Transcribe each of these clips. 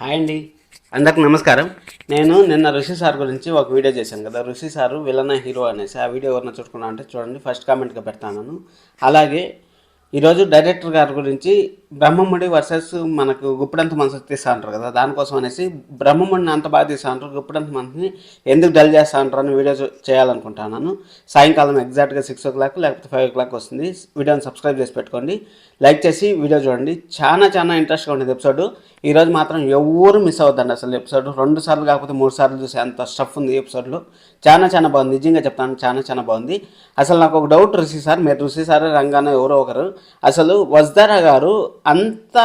Hi అండి, అందరికి నమస్కారం. నేను నిన్న ఋషి సార్ గురించి ఒక వీడియో చేశాను కదా. ఋషి సారు విలన్ హీరో అనేసి ఆ వీడియో ఎవరైనా చూసుకున్నా అంటే చూడండి, ఫస్ట్ కామెంట్గా పెడతాను. అలాగే ఈరోజు డైరెక్టర్ గారి గురించి బ్రహ్మముడి వర్సెస్ మనకు గుప్పిడంత మనసు తీస్తా అంటారు కదా, దానికోసం అనేసి బ్రహ్మముడిని అంత బాగా తీస్తా అంటారు, గుప్పిడంత మనసుని ఎందుకు డల్ చేస్తా అంటారు అని వీడియో చేయాలనుకుంటున్నాను. సాయంకాలం ఎగ్జాక్ట్గా 6 o'clock లేకపోతే 5 o'clock వస్తుంది. వీడియోని సబ్స్క్రైబ్ చేసి పెట్టుకోండి, లైక్ చేసి వీడియో చూడండి. చాలా ఇంట్రెస్ట్గా ఉండేది ఎపిసోడ్. ఈరోజు మాత్రం ఎవరు మిస్ అవ్వద్దండి. అసలు ఎపిసోడ్ 2 సార్లు కాకపోతే 3 సార్లు చూసే అంత స్టఫ్ ఉంది ఎపిసోడ్లో. చాలా బాగుంది, నిజంగా చెప్తాను, చాలా బాగుంది. అసలు నాకు ఒక డౌట్, ఋషి సార్, మీరు ఋషి సార్ రంగాన ఎవరో ఒకరు, అసలు వజ్దారా గారు అంత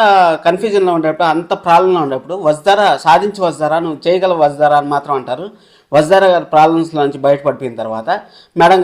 కన్ఫ్యూజన్లో ఉండేటప్పుడు, అంత ప్రాబ్లంలో ఉండేటప్పుడు వజ్దారా సాధించి వజ్దారా, నువ్వు చేయగల వజ్దారా అని మాత్రం అంటారు. వజ్దారా గారు ప్రాబ్లమ్స్లో నుంచి బయటపడిపోయిన తర్వాత మేడం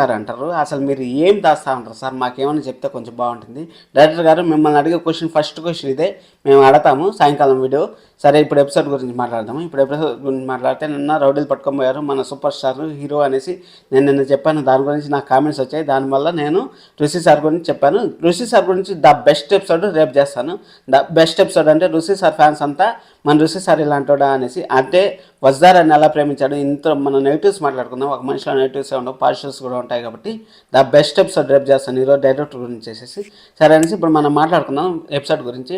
గారు అంటారు. అసలు మీరు ఏం దాస్తా ఉంటారు సార్, మాకేమైనా చెప్తే కొంచెం బాగుంటుంది. డైరెక్టర్ గారు మిమ్మల్ని అడిగే ఫస్ట్ క్వశ్చన్ ఇదే, మేము అడతాము సాయంకాలం వీడియో. సరే, ఇప్పుడు ఎపిసోడ్ గురించి మాట్లాడదాము. ఇప్పుడు ఎపిసోడ్ గురించి మాట్లాడితే, నిన్న రౌడీలు పట్టుకొని పోయారు మన సూపర్ స్టార్ హీరో అనేసి నేను నిన్న చెప్పాను. దాని గురించి నాకు కామెంట్స్ వచ్చాయి, దానివల్ల నేను ఋషి సార్ గురించి చెప్పాను. ఋషి సార్ గురించి ద బెస్ట్ ఎపిసోడ్ రేపు చేస్తాను. ద బెస్ట్ ఎపిసోడ్ అంటే ఋషి సార్ ఫ్యాన్స్ అంతా మన ఋషి సార్ ఇలాంటోడా అనేసి, అంటే వజ్దారాన్ని ఎలా ప్రేమించాడు, ఇంత మన నెగిటివ్స్ మాట్లాడుకుందాం. ఒక మనిషిలో నెగిటివ్స్ ఉండవు, పాజిటివ్స్ కూడా ఉంటాయి కాబట్టి ద బెస్ట్ ఎపిసోడ్ రేపు చేస్తాను. ఈరోజు డైరెక్టర్ గురించి చేసేసి సరే అనేసి ఇప్పుడు మనం మాట్లాడుకుందాం ఎపిసోడ్ గురించి.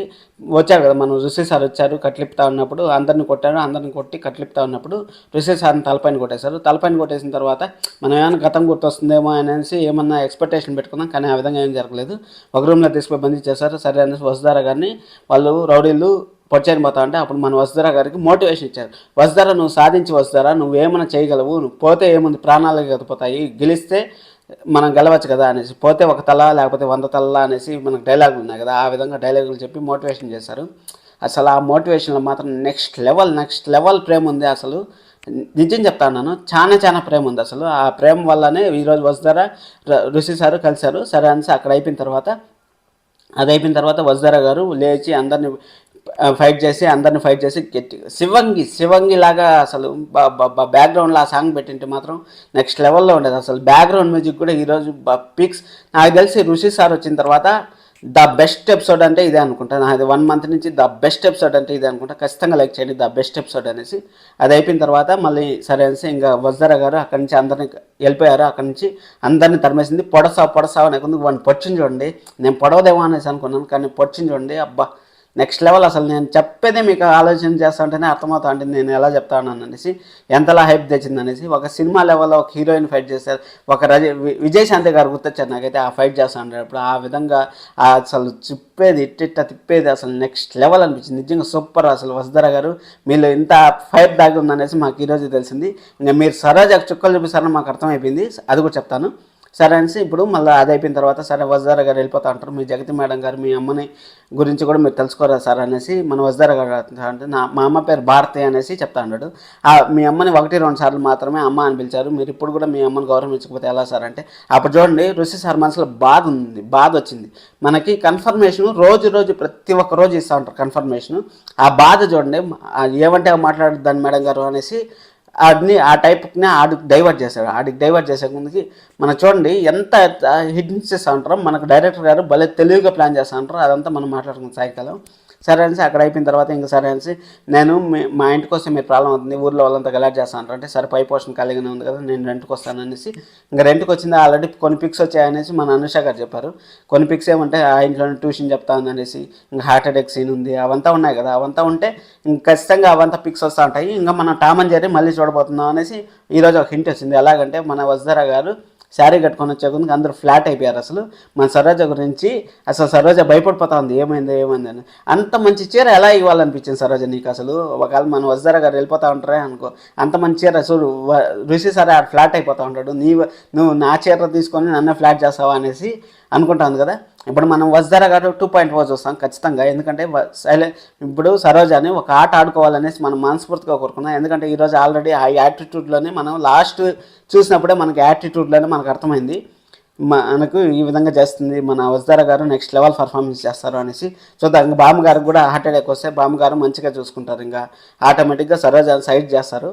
వచ్చారు కదా మన ఋషి సార్, వచ్చారు కట్లిప్తా ఉన్నప్పుడు అందరిని కొట్టారు, అందరిని కొట్టి కట్లిప్తా ఉన్నప్పుడు ఋషి సార్ని తలపైన కొట్టేశారు. తలపైన కొట్టేసిన తర్వాత మనం ఏమైనా గతం గుర్తొస్తుందేమో అనేసి ఏమన్నా ఎక్స్పెక్టేషన్ పెట్టుకున్నాం, కానీ ఆ విధంగా ఏం జరగలేదు. ఒక రూమ్లో తీసుకుని బంధించేశారు. సరే అనేసి వసుధార గారిని వాళ్ళు రౌడీలు పొచ్చేని పోతా అంటే అప్పుడు మన వసుధార గారికి మోటివేషన్ ఇచ్చారు. వసుధార, నువ్వు సాధించి వసుధార, నువ్వేమైనా చేయగలవు, నువ్వు పోతే ఏముంది, ప్రాణాలు గడిపోతాయి, గెలిస్తే మనం గెలవచ్చు కదా అనేసి, పోతే ఒక తల లేకపోతే 100 తలలా అనేసి మనకు డైలాగులు ఉన్నాయి కదా, ఆ విధంగా డైలాగులు చెప్పి మోటివేషన్ చేశారు. అసలు ఆ మోటివేషన్లో మాత్రం నెక్స్ట్ లెవెల్ ప్రేమ ఉంది. అసలు నిజం చెప్తాను, చాలా ప్రేమ ఉంది. అసలు ఆ ప్రేమ వల్లనే ఈరోజు వసుధార ఋషి సారు కలిశారు. సరే అనేసి అక్కడ అయిపోయిన తర్వాత వసుధార గారు లేచి అందరిని ఫైట్ చేసి గట్టి శివంగి లాగా అసలు బ్యాక్గ్రౌండ్లో ఆ సాంగ్ పెట్టింటే మాత్రం నెక్స్ట్ లెవెల్లో ఉండేది. అసలు బ్యాక్గ్రౌండ్ మ్యూజిక్ కూడా ఈరోజు పిక్స్. నాకు తెలిసి ఋషి సార్ వచ్చిన తర్వాత ద బెస్ట్ ఎపిసోడ్ అంటే ఇదే అనుకుంటా. అది 1 month నుంచి ద బెస్ట్ ఎపిసోడ్ అంటే ఇదే అనుకుంటా. ఖచ్చితంగా లైక్ చేయండి, ద బెస్ట్ ఎపిసోడ్ అనేసి. అది అయిపోయిన తర్వాత మళ్ళీ సరే అనేసి ఇంకా వజ్దారా గారు అక్కడి నుంచి అందరిని వెళ్ళిపోయారు. అక్కడి నుంచి అందరిని తరిమేసింది. పొడసావు అనేకుంది. వాడిని పొడిచింది చూడండి, నేను పొడవదేమో అనేసి అనుకున్నాను, కానీ పొడిచింది చూడండి, అబ్బా నెక్స్ట్ లెవెల్. అసలు నేను చెప్పేదే మీకు ఆలోచన చేస్తా ఉంటేనే అర్థమవుతా ఉంటుంది నేను ఎలా చెప్తాను అనేసి, ఎంతలా హైప్ తెచ్చింది అనేసి. ఒక సినిమా లెవెల్లో ఒక హీరోయిన్ ఫైట్ చేస్తారు, ఒక విజయశాంతి గారు గుర్తొచ్చారు నాకైతే ఆ ఫైట్ చేస్తా ఉంటారు. ఇప్పుడు ఆ విధంగా అసలు తిప్పేది అసలు నెక్స్ట్ లెవెల్ అనిపించింది. నిజంగా సూపర్. అసలు వసుధార గారు మీలో ఇంత ఫైర్ దాగి ఉందనేసి మాకు ఈరోజు తెలిసింది. ఇంకా మీరు సరోజాకు చుక్కలు చూపిస్తారని మాకు అర్థమైపోయింది, అది కూడా చెప్తాను. సరే అనేసి ఇప్పుడు మళ్ళీ అది అయిపోయిన తర్వాత సరే వసుధార గారు వెళ్ళిపోతా ఉంటారు. మీ జగతి మేడం గారు మీ అమ్మని గురించి కూడా మీరు తెలుసుకోరా సార్ అనేసి మన వసుధార గారు అంటే, మా అమ్మ పేరు భారతి అనేసి చెప్తా ఉన్నాడు. మీ అమ్మని 1-2 సార్లు మాత్రమే అమ్మ అని పిలిచారు, మీరు ఇప్పుడు కూడా మీ అమ్మని గౌరవించకపోతే ఎలా సార్ అంటే, అప్పుడు చూడండి ఋషి సార్ మనసులో బాధ వచ్చింది. మనకి కన్ఫర్మేషన్ రోజు ప్రతి ఒక్క రోజు ఇస్తూ ఉంటారు కన్ఫర్మేషన్. ఆ బాధ చూడండి, ఏమంటే మాట్లాడద్దాన్ని మేడం గారు అనేసి ఆ టైప్ని ఆడికి డైవర్ట్ చేసే ముందుకి మనం చూడండి ఎంత హిడ్స్ చేస్తూ ఉంటారో. మనకు డైరెక్టర్ గారు భలే తెలివిగా ప్లాన్ చేస్తూ ఉంటారు. అదంతా మనం మాట్లాడుకున్నాం సాయంకాలం. సరే అనేసి అక్కడ అయిపోయిన తర్వాత ఇంకా సరే అనేసి నేను మా ఇంటికి వస్తే మీరు ప్రాబ్లం అవుతుంది, ఊర్లో వాళ్ళంతా గలాట్ చేస్తా ఉంటారు అంటే, సరే పై పోర్షన్ ఖాళీగానే ఉంది కదా, నేను రెంట్కి వస్తాను అనేసి. ఇంకా రెంట్కి వచ్చింది. ఆల్రెడీ కొన్ని పిక్స్ వచ్చాయనేసి మన అనుష గారు చెప్పారు. కొన్ని పిక్స్ ఏమంటే ఆ ఇంట్లోనే ట్యూషన్ చెప్తా ఉందనేసి, ఇంకా హార్ట్ అటాక్ సీన్ ఉంది, అవంతా ఉన్నాయి కదా. అవంతా ఉంటే ఇంక ఖచ్చితంగా అవంతా పిక్స్ వస్తూ ఉంటాయి. ఇంకా మనం టామ్ అండ్ జెర్రీ మళ్ళీ చూడబోతున్నాం అనేసి ఈరోజు ఒక హింట్ వచ్చింది. ఎలాగంటే మన వసుధార గారు శారీ కట్టుకొని వచ్చే ముందుకు అందరూ ఫ్లాట్ అయిపోయారు. అసలు మన సరోజ గురించి అసలు సరోజ భయపడిపోతా ఉంది, ఏమైంది అని. అంత మంచి చీర ఎలా ఇవ్వాలనిపించింది సరోజ నీకు? అసలు ఒకవేళ మన వసుధార గారు వెళ్ళిపోతా ఉంటారే అనుకో, అంత మంచి చీర చూడు, ఋషి సరే ఆ ఫ్లాట్ అయిపోతూ ఉంటాడు, నువ్వు నా చీర తీసుకొని నన్నే ఫ్లాట్ చేస్తావా అనేసి అనుకుంటాను కదా. ఇప్పుడు మనం వసుధార గారు 2.0 చూస్తాం ఖచ్చితంగా. ఎందుకంటే ఇప్పుడు సరోజాని ఒక ఆట ఆడుకోవాలనేసి మనం మనస్ఫూర్తిగా కోరుకున్నాం. ఎందుకంటే ఈరోజు ఆల్రెడీ ఆ యాటిట్యూడ్లోనే మనం లాస్ట్ చూసినప్పుడే మనకి యాటిట్యూడ్లోనే మనకు అర్థమైంది మనకు ఈ విధంగా చేస్తుంది మన వసుధార గారు, నెక్స్ట్ లెవెల్ పర్ఫార్మెన్స్ చేస్తారు అనేసి చూద్దాం. ఇంకా బామ్మగారికి కూడా హార్ట్ అటాక్ వస్తే బామ్మగారు మంచిగా చూసుకుంటారు, ఇంకా ఆటోమేటిక్గా సరోజాని సైడ్ చేస్తారు.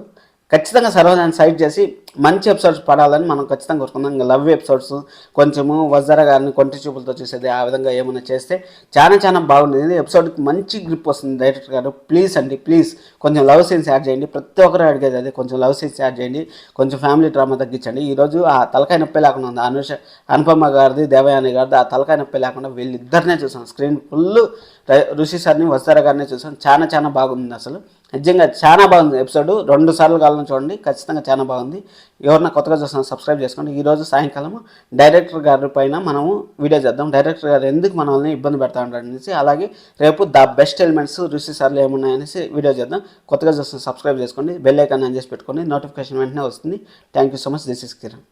ఖచ్చితంగా సర్వనాన్ని సైడ్ చేసి మంచి ఎపిసోడ్స్ పడాలని మనం ఖచ్చితంగా కోరుకుందాం. ఇంకా లవ్ ఎపిసోడ్స్ కొంచెము వజ్జర గారిని కొంటి చూపులతో చూసేది ఆ విధంగా ఏమైనా చేస్తే చాలా బాగుంటుంది. ఎపిసోడ్కి మంచి గ్రిప్ వస్తుంది డైరెక్టర్ గారు. ప్లీజ్ అండి, ప్లీజ్ కొంచెం లవ్ సీన్స్ యాడ్ చేయండి. ప్రతి ఒక్కరు అడిగేది అదే, కొంచెం లవ్ సీన్స్ యాడ్ చేయండి, కొంచెం ఫ్యామిలీ డ్రామా తగ్గించండి. ఈరోజు ఆ తలకాయ నొప్పి లేకుండా ఉంది అనుపమ గారిది, దేవయాని గారిది. ఆ తలకాయ నొప్పి లేకుండా వీళ్ళిద్దరినే చూసాం. స్క్రీన్ ఫుల్ ఋషి సార్ని వజ్జర గారిని చూసాం. చాలా బాగుంది. అసలు నిజంగా చాలా బాగుంది ఎపిసోడ్. 2 సార్లు కావాలని చూడండి, ఖచ్చితంగా చాలా బాగుంది. ఎవరన్నా కొత్తగా చూస్తున్నా సబ్స్క్రైబ్ చేసుకోండి. ఈరోజు సాయంకాలం డైరెక్టర్ గారి పైన మనము వీడియో చేద్దాం. డైరెక్టర్ గారు ఎందుకు మనల్ని ఇబ్బంది పెడతా ఉంటారు అనేసి, అలాగే రేపు ద బెస్ట్ ఎలిమెంట్స్ ఋషి సార్లు ఏమున్నాయనేసి వీడియో చేద్దాం. కొత్తగా చూస్తున్నా సబ్స్క్రైబ్ చేసుకోండి, బెల్ ఐకాన్ ఆన్ చేసి పెట్టుకోండి, నోటిఫికేషన్ వెంటనే వస్తుంది. Thank you so much. This is Kiran.